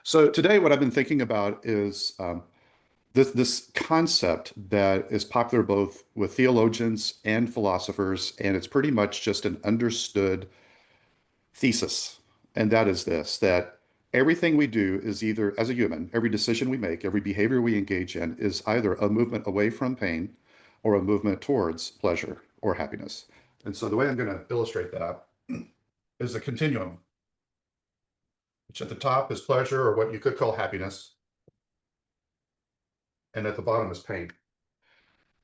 So today, what I've been thinking about is this concept that is popular both with theologians and philosophers, and it's pretty much just an understood thesis. And that is this, that everything we do is either, as a human, every decision we make, every behavior we engage in is either a movement away from pain or a movement towards pleasure or happiness. And so the way I'm going to illustrate that is a continuum, which at the top is pleasure or what you could call happiness, and at the bottom is pain.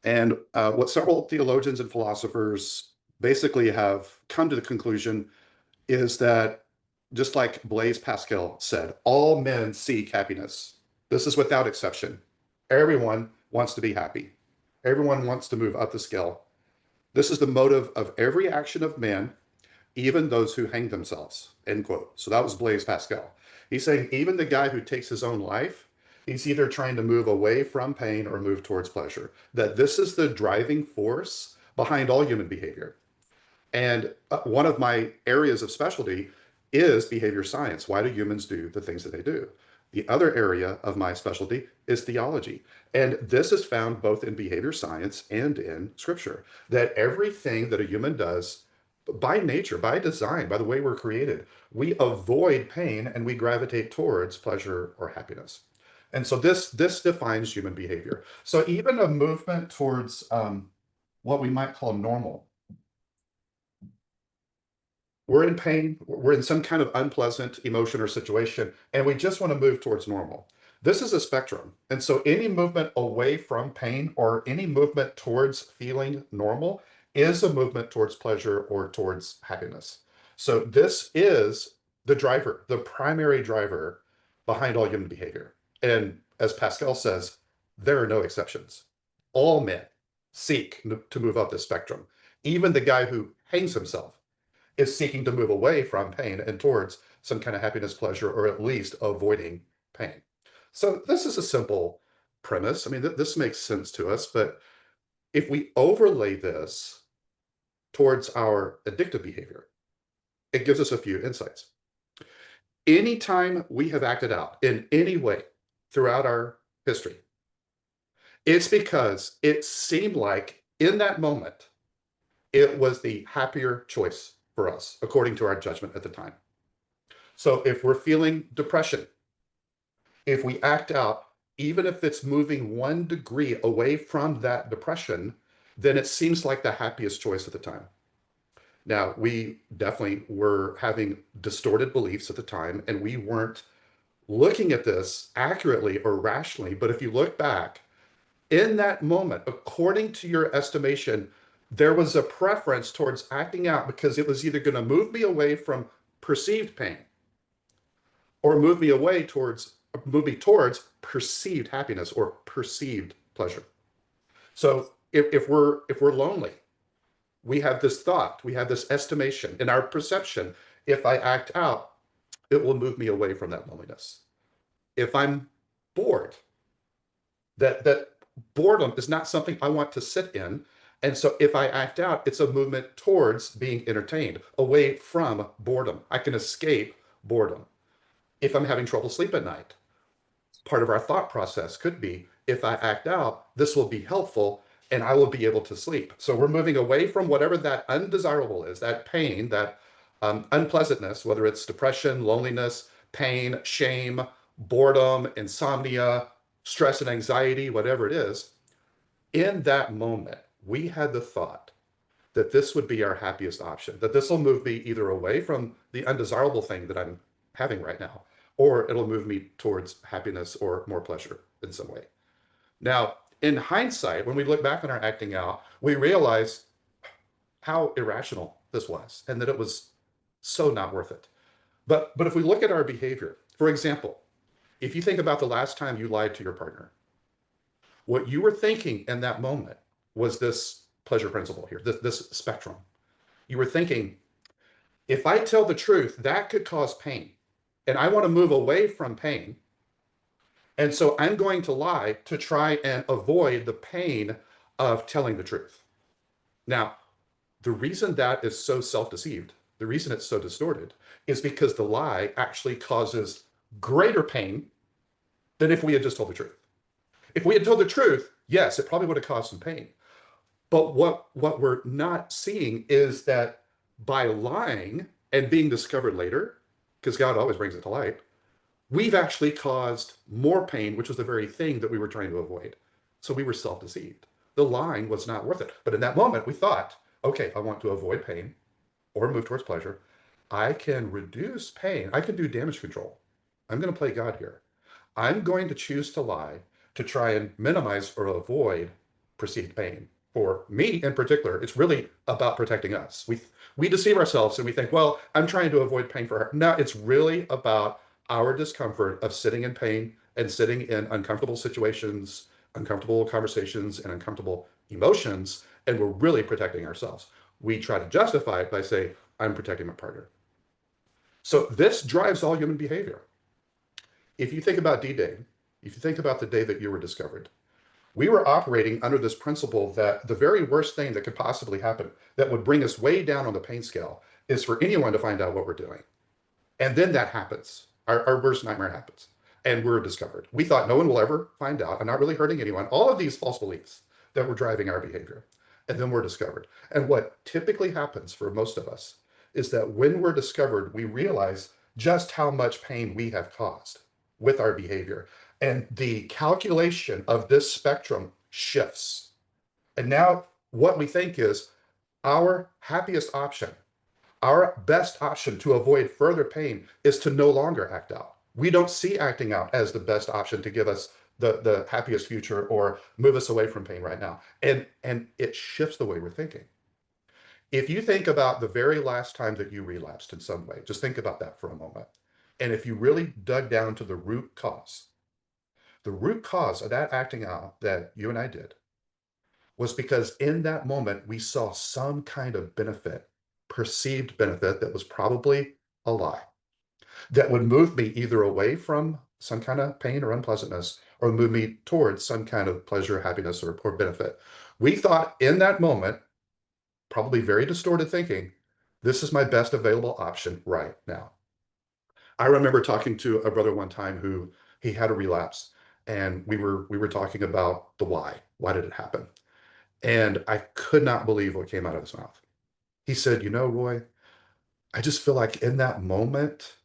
And what several theologians and philosophers basically have come to the conclusion is that, just like Blaise Pascal said, all men seek happiness. This is without exception. Everyone wants to be happy. Everyone wants to move up the scale. This is the motive of every action of man, even those who hang themselves, end quote. So that was Blaise Pascal. He's saying even the guy who takes his own life, he's either trying to move away from pain or move towards pleasure. That this is the driving force behind all human behavior. And one of my areas of specialty is behavior science. Why do humans do the things that they do? The other area of my specialty is theology. And this is found both in behavior science and in scripture, that everything that a human does by nature, by design, by the way we're created, we avoid pain and we gravitate towards pleasure or happiness. And so this defines human behavior. So even a movement towards what we might call normal. We're in pain, we're in some kind of unpleasant emotion or situation, and we just want to move towards normal. This is a spectrum. And so any movement away from pain or any movement towards feeling normal is a movement towards pleasure or towards happiness. So this is the driver, the primary driver behind all human behavior. And as Pascal says, there are no exceptions. All men seek to move up this spectrum. Even the guy who hangs himself is seeking to move away from pain and towards some kind of happiness, pleasure, or at least avoiding pain. So this is a simple premise. I mean, this makes sense to us, but if we overlay this towards our addictive behavior, it gives us a few insights. Anytime we have acted out in any way throughout our history, it's because it seemed like in that moment, it was the happier choice for us, according to our judgment at the time. So if we're feeling depression, if we act out, even if it's moving 1 degree away from that depression, then it seems like the happiest choice at the time. Now, we definitely were having distorted beliefs at the time, and we weren't looking at this accurately or rationally. But if you look back, in that moment, according to your estimation, there was a preference towards acting out because it was either going to move me away from perceived pain or move me towards perceived happiness or perceived pleasure. So if we're lonely, we have this thought, we have this estimation in our perception. If I act out, it will move me away from that loneliness. If I'm bored, that boredom is not something I want to sit in. And so if I act out, it's a movement towards being entertained, away from boredom. I can escape boredom. If I'm having trouble sleep at night, part of our thought process could be, if I act out, this will be helpful and I will be able to sleep. So we're moving away from whatever that undesirable is, that pain, that unpleasantness, whether it's depression, loneliness, pain, shame, boredom, insomnia, stress and anxiety, whatever it is. In that moment, we had the thought that this would be our happiest option, that this will move me either away from the undesirable thing that I'm having right now, or it'll move me towards happiness or more pleasure in some way. Now, in hindsight, when we look back on our acting out, we realize how irrational this was and that it was so not worth it. But if we look at our behavior, for example, if you think about the last time you lied to your partner, what you were thinking in that moment was this pleasure principle here, this spectrum. You were thinking, if I tell the truth, that could cause pain. And I want to move away from pain. And so I'm going to lie to try and avoid the pain of telling the truth. Now, the reason that is so self-deceived, the reason it's so distorted, is because the lie actually causes greater pain than if we had just told the truth. If we had told the truth, yes, it probably would have caused some pain. But what we're not seeing is that by lying and being discovered later, because God always brings it to light, we've actually caused more pain, which was the very thing that we were trying to avoid. So we were self-deceived. The lying was not worth it. But in that moment, we thought, okay, I want to avoid pain or move towards pleasure. I can reduce pain. I can do damage control. I'm going to play God here. I'm going to choose to lie to try and minimize or avoid perceived pain. For me in particular, it's really about protecting us. We deceive ourselves and we think, well, I'm trying to avoid pain for her. No, it's really about our discomfort of sitting in pain and sitting in uncomfortable situations, uncomfortable conversations, and uncomfortable emotions, and we're really protecting ourselves. We try to justify it by saying, I'm protecting my partner. So this drives all human behavior. If you think about D-Day, if you think about the day that you were discovered, we were operating under this principle that the very worst thing that could possibly happen that would bring us way down on the pain scale is for anyone to find out what we're doing. And then that happens. Our worst nightmare happens. And we're discovered. We thought no one will ever find out. I'm not really hurting anyone. All of these false beliefs that were driving our behavior. And then we're discovered. And what typically happens for most of us is that when we're discovered, we realize just how much pain we have caused with our behavior. And the calculation of this spectrum shifts. And now what we think is our happiest option, our best option to avoid further pain is to no longer act out. We don't see acting out as the best option to give us the happiest future or move us away from pain right now. And it shifts the way we're thinking. If you think about the very last time that you relapsed in some way, just think about that for a moment. And if you really dug down to the root cause of that acting out that you and I did was because in that moment we saw some kind of benefit, perceived benefit that was probably a lie, that would move me either away from some kind of pain or unpleasantness or move me towards some kind of pleasure, happiness, or benefit. We thought in that moment, probably very distorted thinking, this is my best available option right now. I remember talking to a brother one time who he had a relapse, and we were talking about the why. Why did it happen? And I could not believe what came out of his mouth. He said, Roy, I just feel like in that moment,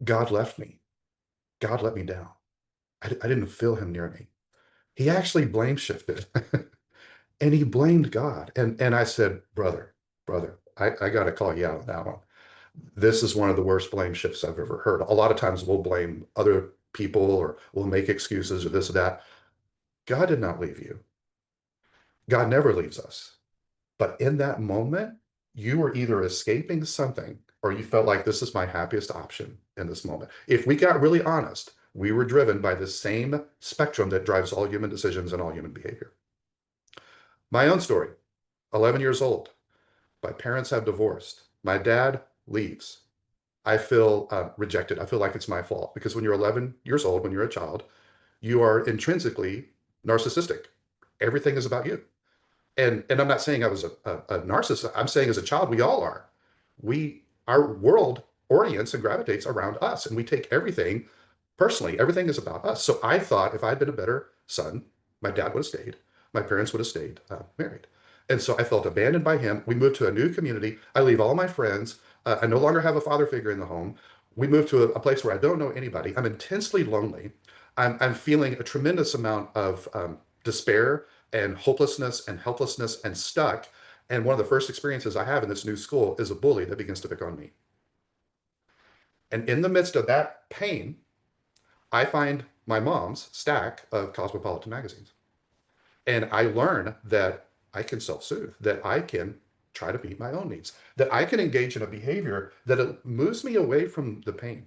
God left me. God let me down. I didn't feel him near me. He actually blame shifted and he blamed God. And I said, brother, I got to call you out on that one. This is one of the worst blame shifts I've ever heard. A lot of times we'll blame other people or we'll make excuses or this or that. God did not leave you. God never leaves us. But in that moment, you were either escaping something or you felt like this is my happiest option in this moment. If we got really honest, we were driven by the same spectrum that drives all human decisions and all human behavior. My own story, 11 years old. My parents have divorced. My dad leaves. I feel rejected. I feel like it's my fault because when you're 11 years old, when you're a child, you are intrinsically narcissistic. Everything is about you. And I'm not saying I was a narcissist. I'm saying as a child, we all are. Our world orients and gravitates around us, and we take everything personally. Everything is about us. So I thought if I'd been a better son, my dad would have stayed. My parents would have stayed married. And so I felt abandoned by him. We moved to a new community. I leave all my friends. I no longer have a father figure in the home. We moved to a place where I don't know anybody. I'm intensely lonely. I'm feeling a tremendous amount of despair and hopelessness and helplessness and stuck. And one of the first experiences I have in this new school is a bully that begins to pick on me. And in the midst of that pain, I find my mom's stack of Cosmopolitan magazines. And I learn that I can self-soothe, that I can try to meet my own needs, that I can engage in a behavior that it moves me away from the pain,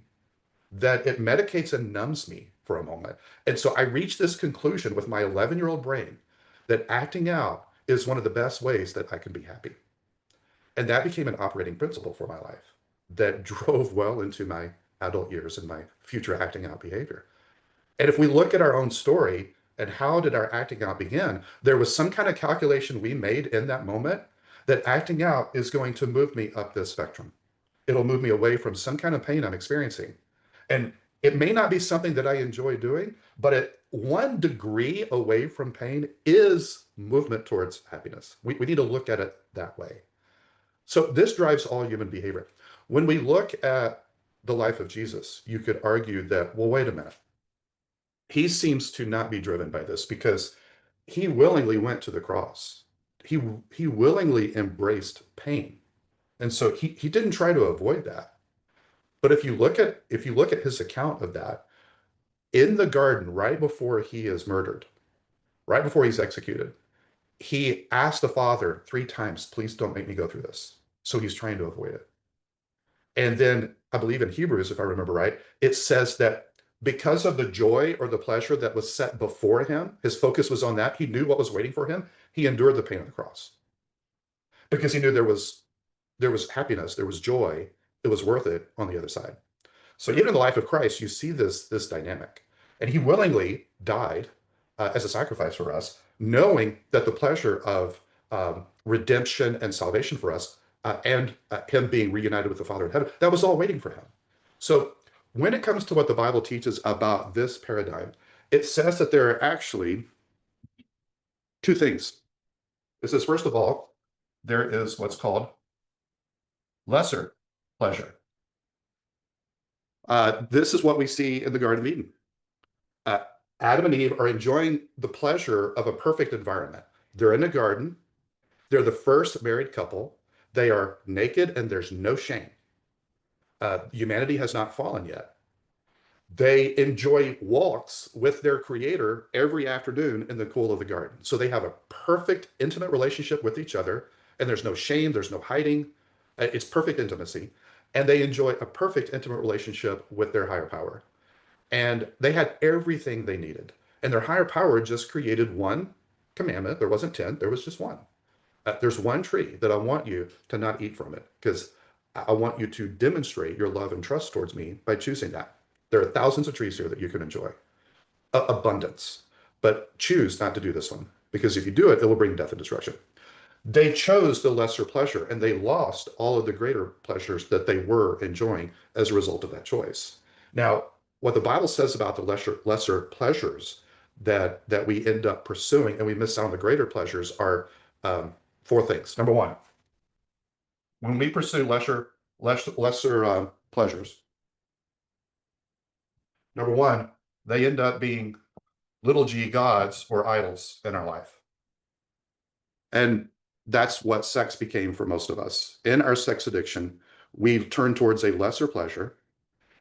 that it medicates and numbs me for a moment. And so I reached this conclusion with my 11-year-old brain that acting out is one of the best ways that I can be happy. And that became an operating principle for my life that drove well into my adult years and my future acting out behavior. And if we look at our own story and how did our acting out begin, there was some kind of calculation we made in that moment that acting out is going to move me up this spectrum. It'll move me away from some kind of pain I'm experiencing. And it may not be something that I enjoy doing, but at 1 degree away from pain is movement towards happiness. We need to look at it that way. So this drives all human behavior. When we look at the life of Jesus, you could argue that, well, wait a minute. He seems to not be driven by this because he willingly went to the cross. He he willingly embraced pain. And so he didn't try to avoid that. But if you look at his account of that in the garden right before he is murdered, right before he's executed, he asked the Father 3 times, please don't make me go through this. So he's trying to avoid it. And then I believe in Hebrews, if I remember right, it says that because of the joy or the pleasure that was set before him, his focus was on that. He knew what was waiting for him. He endured the pain of the cross because he knew there was happiness, there was joy. It was worth it on the other side. So even in the life of Christ, you see this dynamic, and he willingly died as a sacrifice for us, knowing that the pleasure of redemption and salvation for us, and him being reunited with the Father in heaven, that was all waiting for him. So when it comes to what the Bible teaches about this paradigm, it says that there are actually 2 things. It says, first of all, there is what's called lesser pleasure. This is what we see in the Garden of Eden. Uh, Adam and Eve are enjoying the pleasure of a perfect environment. They're in a garden. They're the first married couple. They are naked and there's no shame. Humanity has not fallen yet. They enjoy walks with their creator every afternoon in the cool of the garden. So they have a perfect, intimate relationship with each other, and there's no shame, there's no hiding. It's perfect intimacy. And they enjoy a perfect, intimate relationship with their higher power. And they had everything they needed. And their higher power just created one commandment. There wasn't 10, there was just one. There's one tree that I want you to not eat from it because I want you to demonstrate your love and trust towards me by choosing that. There are thousands of trees here that you can enjoy, abundance, but choose not to do this one because if you do it, it will bring death and destruction. They chose the lesser pleasure and they lost all of the greater pleasures that they were enjoying as a result of that choice. Now, what the Bible says about the lesser pleasures that we end up pursuing and we miss out on the greater pleasures are 4 things. Number one, when we pursue lesser pleasures, number one, they end up being little g gods or idols in our life. And that's what sex became for most of us. In our sex addiction, we've turned towards a lesser pleasure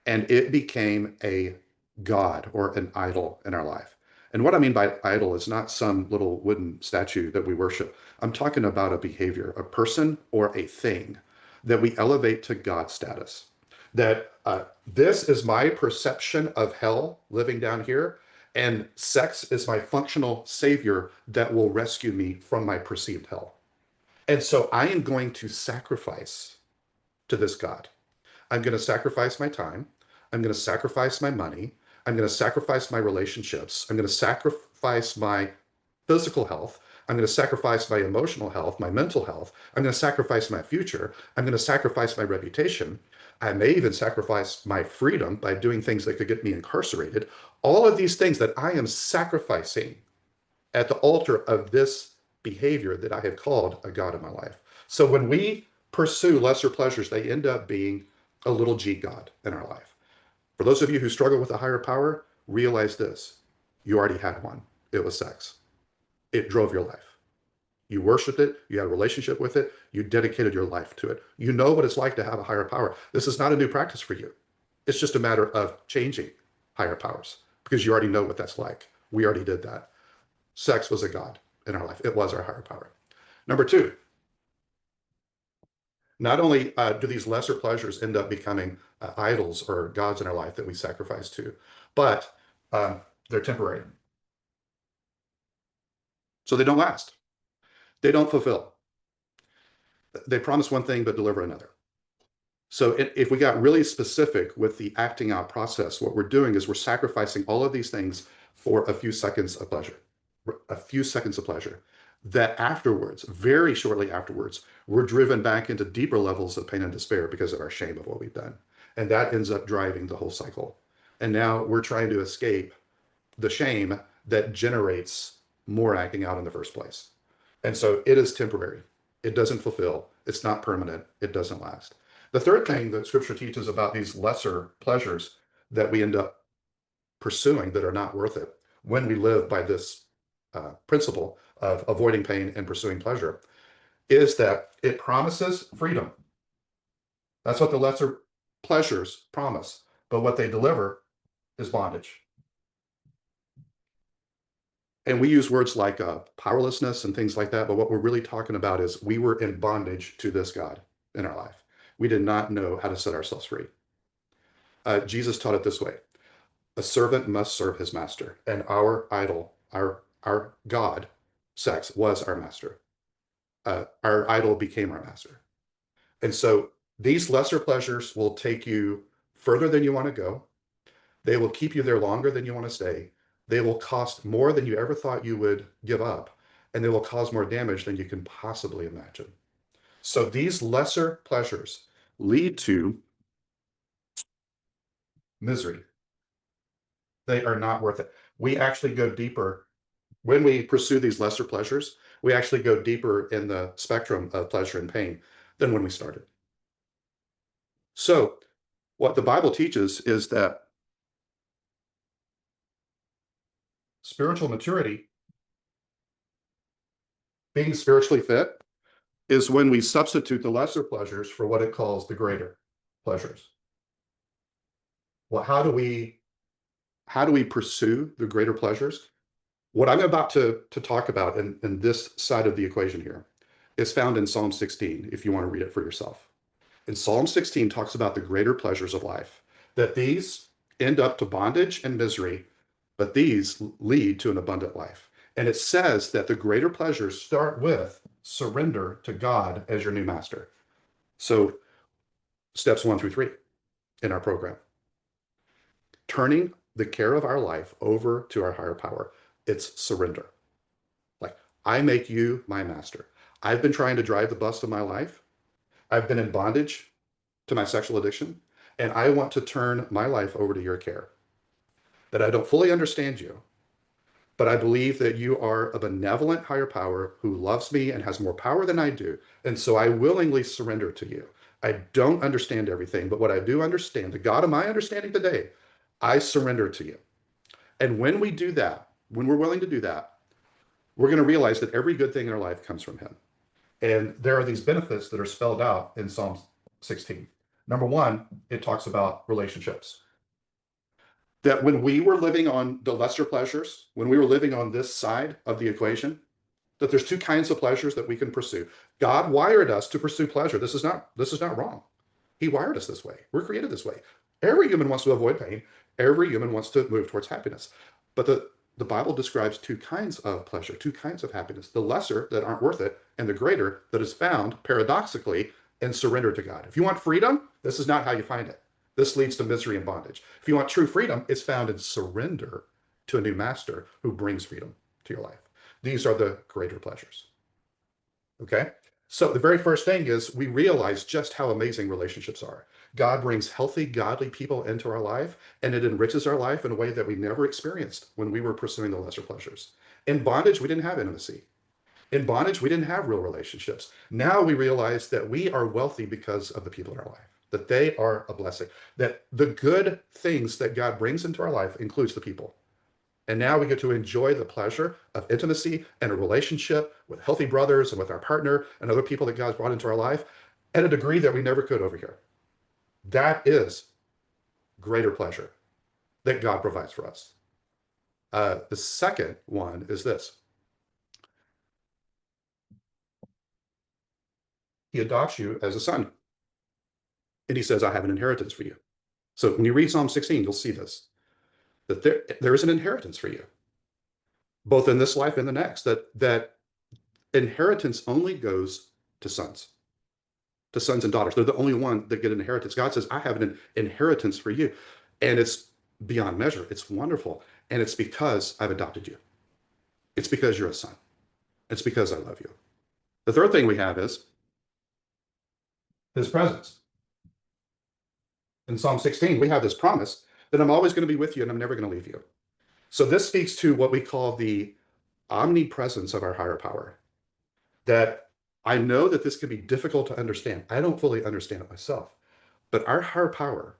and it became a god or an idol in our life. And what I mean by idol is not some little wooden statue that we worship. I'm talking about a behavior, a person or a thing that we elevate to God status. That this is my perception of hell living down here, and sex is my functional savior that will rescue me from my perceived hell. And so I am going to sacrifice to this God. I'm going to sacrifice my time. I'm going to sacrifice my money. I'm going to sacrifice my relationships. I'm going to sacrifice my physical health. I'm going to sacrifice my emotional health, my mental health. I'm going to sacrifice my future. I'm going to sacrifice my reputation. I may even sacrifice my freedom by doing things that could get me incarcerated. All of these things that I am sacrificing at the altar of this behavior that I have called a God in my life. So when we pursue lesser pleasures, they end up being a little g God in our life. For those of you who struggle with a higher power, realize this. You already had one. It was sex. It drove your life. You worshiped it. You had a relationship with it. You dedicated your life to it. You know what it's like to have a higher power. This is not a new practice for you. It's just a matter of changing higher powers because you already know what that's like. We already did that. Sex was a God in our life. It was our higher power. Number two, not only do these lesser pleasures end up becoming idols or gods in our life that we sacrifice to, but they're temporary. So they don't last. They don't fulfill. They promise one thing but deliver another. So if we got really specific with the acting out process, what we're doing is we're sacrificing all of these things for a few seconds of pleasure, a few seconds of pleasure. That afterwards, very shortly afterwards, we're driven back into deeper levels of pain and despair because of our shame of what we've done. And that ends up driving the whole cycle. And now we're trying to escape the shame that generates more acting out in the first place. And so it is temporary. It doesn't fulfill. It's not permanent. It doesn't last. The third thing that scripture teaches about these lesser pleasures that we end up pursuing that are not worth it when we live by this principle of avoiding pain and pursuing pleasure is that it promises freedom. That's what the lesser pleasures promise. But what they deliver is bondage. And we use words like powerlessness and things like that. But what we're really talking about is we were in bondage to this God in our life. We did not know how to set ourselves free. Jesus taught it this way: a servant must serve his master. And our idol, our God, sex, was our master. Our idol became our master. And so these lesser pleasures will take you further than you want to go. They will keep you there longer than you want to stay. They will cost more than you ever thought you would give up. And they will cause more damage than you can possibly imagine. So these lesser pleasures lead to misery. They are not worth it. We actually go deeper. When we pursue these lesser pleasures, we actually go deeper in the spectrum of pleasure and pain than when we started. So what the Bible teaches is that spiritual maturity, being spiritually fit, is when we substitute the lesser pleasures for what it calls the greater pleasures. Well, how do we pursue the greater pleasures? What I'm about to talk about in this side of the equation here is found in Psalm 16, if you want to read it for yourself. And Psalm 16 talks about the greater pleasures of life, that these end up to bondage and misery, but these lead to an abundant life. And it says that the greater pleasures start with surrender to God as your new master. So steps 1 through 3 in our program, turning the care of our life over to our higher power. It's surrender. Like, I make you my master. I've been trying to drive the bus of my life. I've been in bondage to my sexual addiction, and I want to turn my life over to your care. That I don't fully understand you, but I believe that you are a benevolent higher power who loves me and has more power than I do. And so I willingly surrender to you. I don't understand everything, but what I do understand, the God of my understanding today, I surrender to you. And when we do that, when we're willing to do that, we're going to realize that every good thing in our life comes from him. And there are these benefits that are spelled out in Psalm 16. Number one, it talks about relationships. That when we were living on the lesser pleasures, when we were living on this side of the equation, that there's two kinds of pleasures that we can pursue. God wired us to pursue pleasure. This is not wrong. He wired us this way. We're created this way. Every human wants to avoid pain. Every human wants to move towards happiness. But the Bible describes two kinds of pleasure, two kinds of happiness: the lesser that aren't worth it, and the greater that is found paradoxically in surrender to God. If you want freedom, this is not how you find it. This leads to misery and bondage. If you want true freedom, it's found in surrender to a new master who brings freedom to your life. These are the greater pleasures. Okay? So the very first thing is we realize just how amazing relationships are. God brings healthy, godly people into our life, and it enriches our life in a way that we never experienced when we were pursuing the lesser pleasures. In bondage, we didn't have intimacy. In bondage, we didn't have real relationships. Now we realize that we are wealthy because of the people in our life, that they are a blessing, that the good things that God brings into our life includes the people. And now we get to enjoy the pleasure of intimacy and a relationship with healthy brothers and with our partner and other people that God's brought into our life at a degree that we never could over here. That is greater pleasure that God provides for us. The second one is this: he adopts you as a son. And he says, I have an inheritance for you. So when you read Psalm 16, you'll see this, that there is an inheritance for you, both in this life and the next, that inheritance only goes to sons and daughters. They're the only one that get an inheritance. God says, I have an inheritance for you. And it's beyond measure. It's wonderful. And it's because I've adopted you. It's because you're a son. It's because I love you. The third thing we have is his presence. In Psalm 16, we have this promise that I'm always going to be with you and I'm never going to leave you. So this speaks to what we call the omnipresence of our higher power. That I know that this can be difficult to understand. I don't fully understand it myself, but our higher power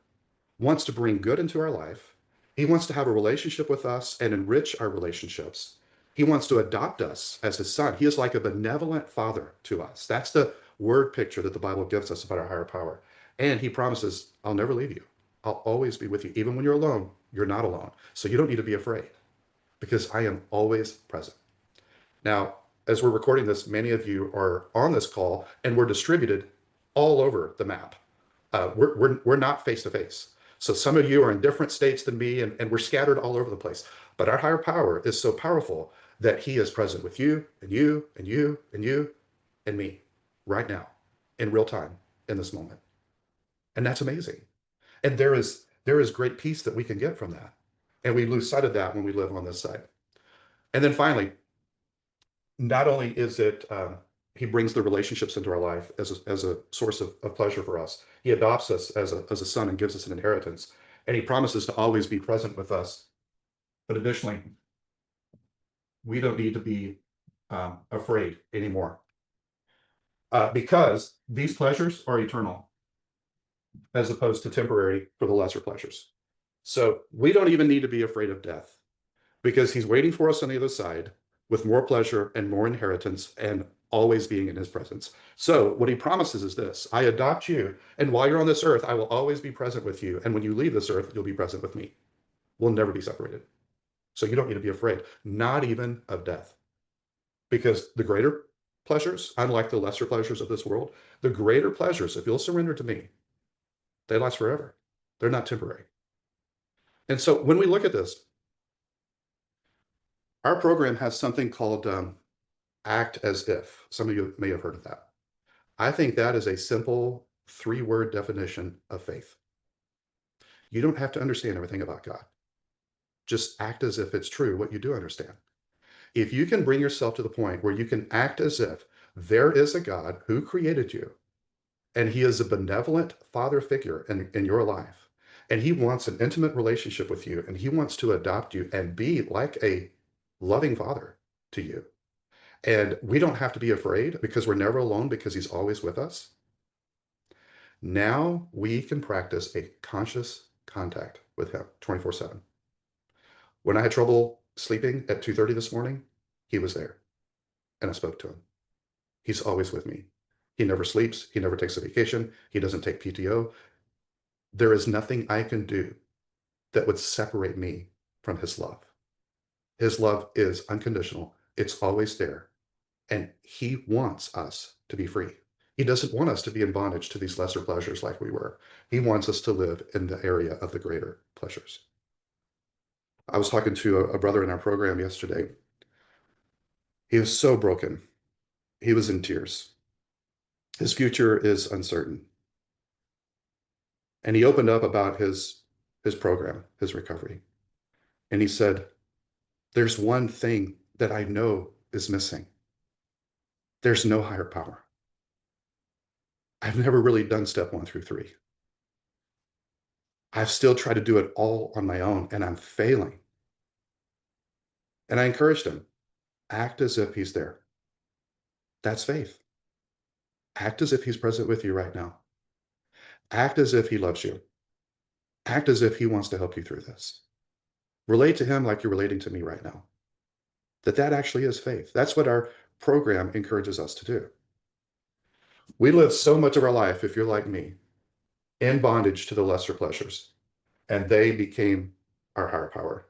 wants to bring good into our life. He wants to have a relationship with us and enrich our relationships. He wants to adopt us as his son. He is like a benevolent father to us. That's the word picture that the Bible gives us about our higher power. And he promises, I'll never leave you. I'll always be with you. Even when you're alone, you're not alone. So you don't need to be afraid because I am always present. Now, as we're recording this, many of you are on this call and we're distributed all over the map. We're not face to face. So some of you are in different states than me, and we're scattered all over the place. But our higher power is so powerful that he is present with you and you and you and you and me right now in real time in this moment. And that's amazing. And there is great peace that we can get from that. And we lose sight of that when we live on this side. And then finally, not only is it he brings the relationships into our life as a source of pleasure for us. He adopts us as a son and gives us an inheritance. And he promises to always be present with us. But additionally, we don't need to be afraid anymore because these pleasures are eternal as opposed to temporary for the lesser pleasures. So we don't even need to be afraid of death because he's waiting for us on the other side with more pleasure and more inheritance and always being in his presence. So what he promises is this: I adopt you, and while you're on this earth, I will always be present with you. And when you leave this earth, you'll be present with me. We'll never be separated. So you don't need to be afraid, not even of death. Because the greater pleasures, unlike the lesser pleasures of this world, the greater pleasures, if you'll surrender to me, they last forever. They're not temporary. And so when we look at this, our program has something called act as if. Some of you may have heard of that. I think that is a simple 3-word definition of faith. You don't have to understand everything about God. Just act as if it's true what you do understand. If you can bring yourself to the point where you can act as if there is a God who created you and he is a benevolent father figure in your life, and he wants an intimate relationship with you, and he wants to adopt you and be like a loving father to you. And we don't have to be afraid because we're never alone because he's always with us. Now we can practice a conscious contact with him 24/7. When I had trouble sleeping at 2:30 this morning, he was there and I spoke to him. He's always with me. He never sleeps. He never takes a vacation. He doesn't take PTO. There is nothing I can do that would separate me from his love. His love is unconditional. It's always there. And he wants us to be free. He doesn't want us to be in bondage to these lesser pleasures like we were. He wants us to live in the area of the greater pleasures. I was talking to a brother in our program yesterday. He was so broken. He was in tears. His future is uncertain. And he opened up about his program, his recovery. And he said, there's one thing that I know is missing. There's no higher power. I've never really done step 1 through 3. I've still tried to do it all on my own and I'm failing. And I encouraged him, act as if he's there. That's faith. Act as if he's present with you right now. Act as if he loves you. Act as if he wants to help you through this. Relate to him like you're relating to me right now. That actually is faith. That's what our program encourages us to do. We live so much of our life, if you're like me, in bondage to the lesser pleasures, and they became our higher power,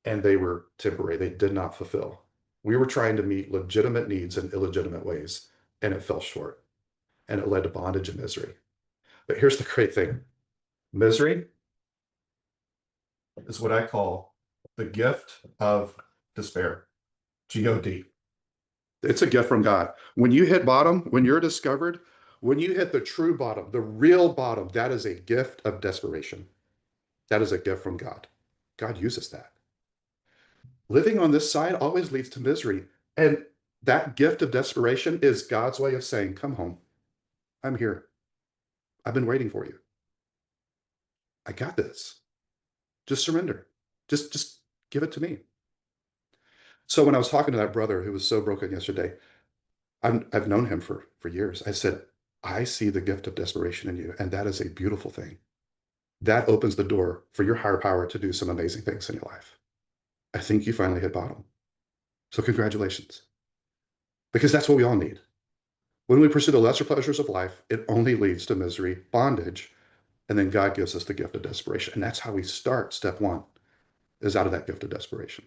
and they were temporary. They did not fulfill. We were trying to meet legitimate needs in illegitimate ways, and it fell short, and it led to bondage and misery. But here's the great thing. Misery is what I call the gift of despair. G-O-D. It's a gift from God. When you hit bottom, when you're discovered, when you hit the true bottom, the real bottom, that is a gift of desperation. That is a gift from God. God uses that. Living on this side always leads to misery. And that gift of desperation is God's way of saying, come home. I'm here. I've been waiting for you. I got this. Just surrender. Just give it to me. So when I was talking to that brother who was so broken yesterday, I've known him for years. I said, I see the gift of desperation in you, and that is a beautiful thing. That opens the door for your higher power to do some amazing things in your life. I think you finally hit bottom. So congratulations, because that's what we all need. When we pursue the lesser pleasures of life, it only leads to misery, bondage, and then God gives us the gift of desperation. And that's how we start step one, is out of that gift of desperation.